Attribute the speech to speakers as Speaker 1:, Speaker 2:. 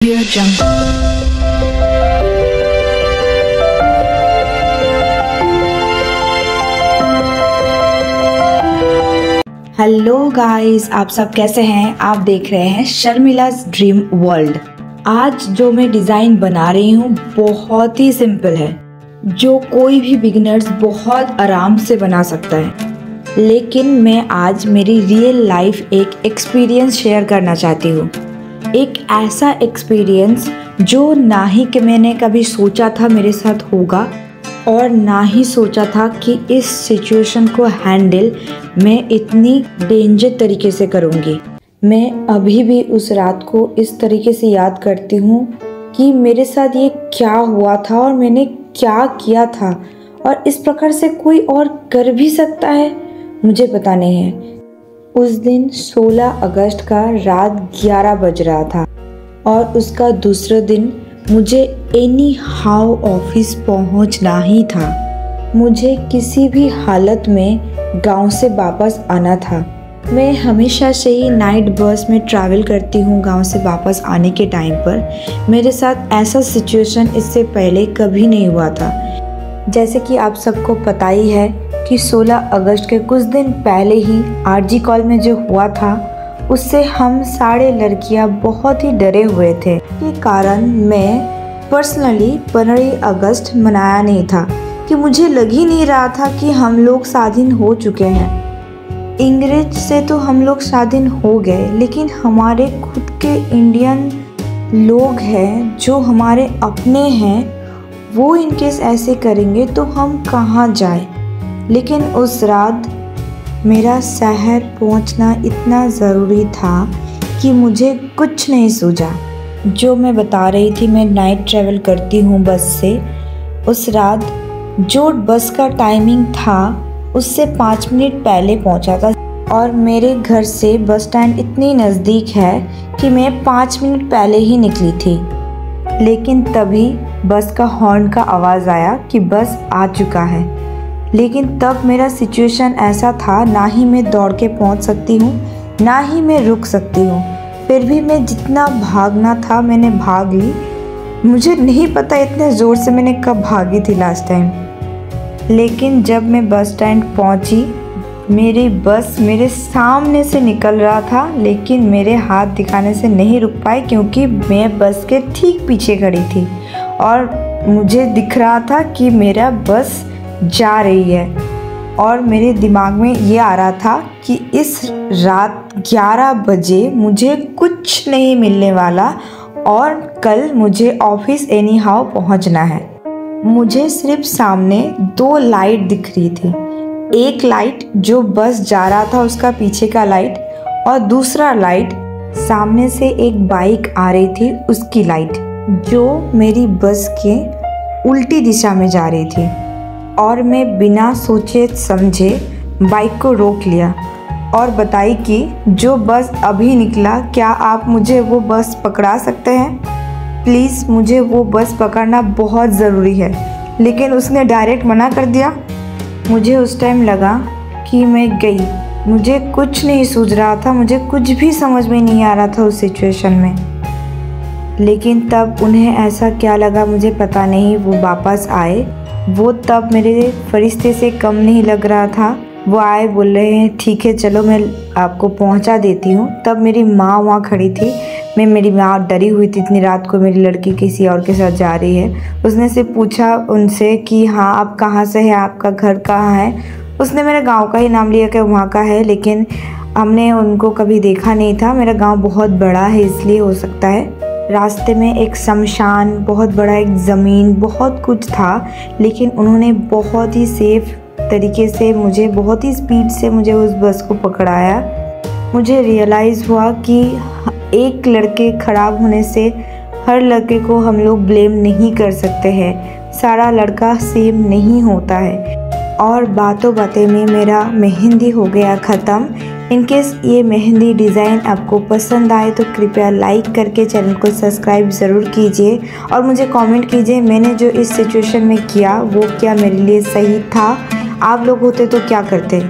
Speaker 1: Audio Jungle। Hello guys, आप सब कैसे हैं। आप देख रहे हैं शर्मिला's ड्रीम वर्ल्ड। आज जो मैं डिज़ाइन बना रही हूँ बहुत ही सिंपल है, जो कोई भी बिगिनर्स बहुत आराम से बना सकता है। लेकिन मैं आज मेरी रियल लाइफ एक एक्सपीरियंस शेयर करना चाहती हूँ। एक ऐसा एक्सपीरियंस जो ना ही कि मैंने कभी सोचा था मेरे साथ होगा और ना ही सोचा था कि इस सिचुएशन को हैंडल मैं इतनी डेंजर तरीके से करूँगी। मैं अभी भी उस रात को इस तरीके से याद करती हूँ कि मेरे साथ ये क्या हुआ था और मैंने क्या किया था, और इस प्रकार से कोई और कर भी सकता है मुझे पता नहीं है। उस दिन 16 अगस्त का रात 11 बज रहा था और उसका दूसरा दिन मुझे एनी हाउ ऑफिस पहुंचना ही था। मुझे किसी भी हालत में गांव से वापस आना था। मैं हमेशा से ही नाइट बस में ट्रैवल करती हूँ गांव से वापस आने के टाइम पर। मेरे साथ ऐसा सिचुएशन इससे पहले कभी नहीं हुआ था। जैसे कि आप सबको पता ही है कि 16 अगस्त के कुछ दिन पहले ही आरजी कॉल में जो हुआ था उससे हम सारे लड़कियां बहुत ही डरे हुए थे। के कारण मैं पर्सनली 15 अगस्त मनाया नहीं था कि मुझे लग ही नहीं रहा था कि हम लोग स्वाधीन हो चुके हैं। अंग्रेज से तो हम लोग स्वाधीन हो गए, लेकिन हमारे खुद के इंडियन लोग हैं जो हमारे अपने हैं, वो इनकेस ऐसे करेंगे तो हम कहाँ जाए। लेकिन उस रात मेरा शहर पहुंचना इतना ज़रूरी था कि मुझे कुछ नहीं सूझा। जो मैं बता रही थी, मैं नाइट ट्रैवल करती हूँ बस से। उस रात जो बस का टाइमिंग था उससे 5 मिनट पहले पहुंचा था और मेरे घर से बस स्टैंड इतनी नज़दीक है कि मैं 5 मिनट पहले ही निकली थी। लेकिन तभी बस का हॉर्न का आवाज़ आया कि बस आ चुका है। लेकिन तब मेरा सिचुएशन ऐसा था, ना ही मैं दौड़ के पहुंच सकती हूँ ना ही मैं रुक सकती हूँ। फिर भी मैं जितना भागना था मैंने भाग ली। मुझे नहीं पता इतने ज़ोर से मैंने कब भागी थी लास्ट टाइम। लेकिन जब मैं बस स्टैंड पहुँची, मेरी बस मेरे सामने से निकल रहा था, लेकिन मेरे हाथ दिखाने से नहीं रुक पाई क्योंकि मैं बस के ठीक पीछे खड़ी थी और मुझे दिख रहा था कि मेरा बस जा रही है। और मेरे दिमाग में ये आ रहा था कि इस रात 11 बजे मुझे कुछ नहीं मिलने वाला और कल मुझे ऑफिस एनी हाउ पहुँचना है। मुझे सिर्फ सामने 2 लाइट दिख रही थी। एक लाइट जो बस जा रहा था उसका पीछे का लाइट, और दूसरा लाइट सामने से एक बाइक आ रही थी उसकी लाइट, जो मेरी बस के उल्टी दिशा में जा रही थी। और मैं बिना सोचे समझे बाइक को रोक लिया और बताई कि जो बस अभी निकला, क्या आप मुझे वो बस पकड़ा सकते हैं प्लीज़, मुझे वो बस पकड़ना बहुत ज़रूरी है। लेकिन उसने डायरेक्ट मना कर दिया। मुझे उस टाइम लगा कि मैं गई, मुझे कुछ नहीं सूझ रहा था, मुझे कुछ भी समझ में नहीं आ रहा था उस सिचुएशन में। लेकिन तब उन्हें ऐसा क्या लगा मुझे पता नहीं, वो वापस आए। वो तब मेरे फरिश्ते से कम नहीं लग रहा था। वो आए, बोल रहे हैं ठीक है चलो मैं आपको पहुंचा देती हूँ। तब मेरी माँ वहाँ खड़ी थी। मेरी माँ डरी हुई थी इतनी रात को, मेरी लड़की किसी और के साथ जा रही है। उसने से पूछा उनसे कि हाँ आप कहाँ से हैं, आपका घर कहाँ है। उसने मेरे गांव का ही नाम लिया कि वहाँ का है, लेकिन हमने उनको कभी देखा नहीं था। मेरा गांव बहुत बड़ा है इसलिए हो सकता है। रास्ते में एक शमशान, बहुत बड़ा एक ज़मीन, बहुत कुछ था, लेकिन उन्होंने बहुत ही सेफ तरीके से मुझे, बहुत ही स्पीड से मुझे उस बस को पकड़ाया। मुझे रियलाइज़ हुआ कि एक लड़के ख़राब होने से हर लड़के को हम लोग ब्लेम नहीं कर सकते हैं। सारा लड़का सेम नहीं होता है। और बातों बातें में मेरा मेहंदी हो गया ख़त्म। इनकेस ये मेहंदी डिज़ाइन आपको पसंद आए तो कृपया लाइक करके चैनल को सब्सक्राइब ज़रूर कीजिए और मुझे कमेंट कीजिए मैंने जो इस सिचुएशन में किया वो क्या मेरे लिए सही था। आप लोग होते तो क्या करते।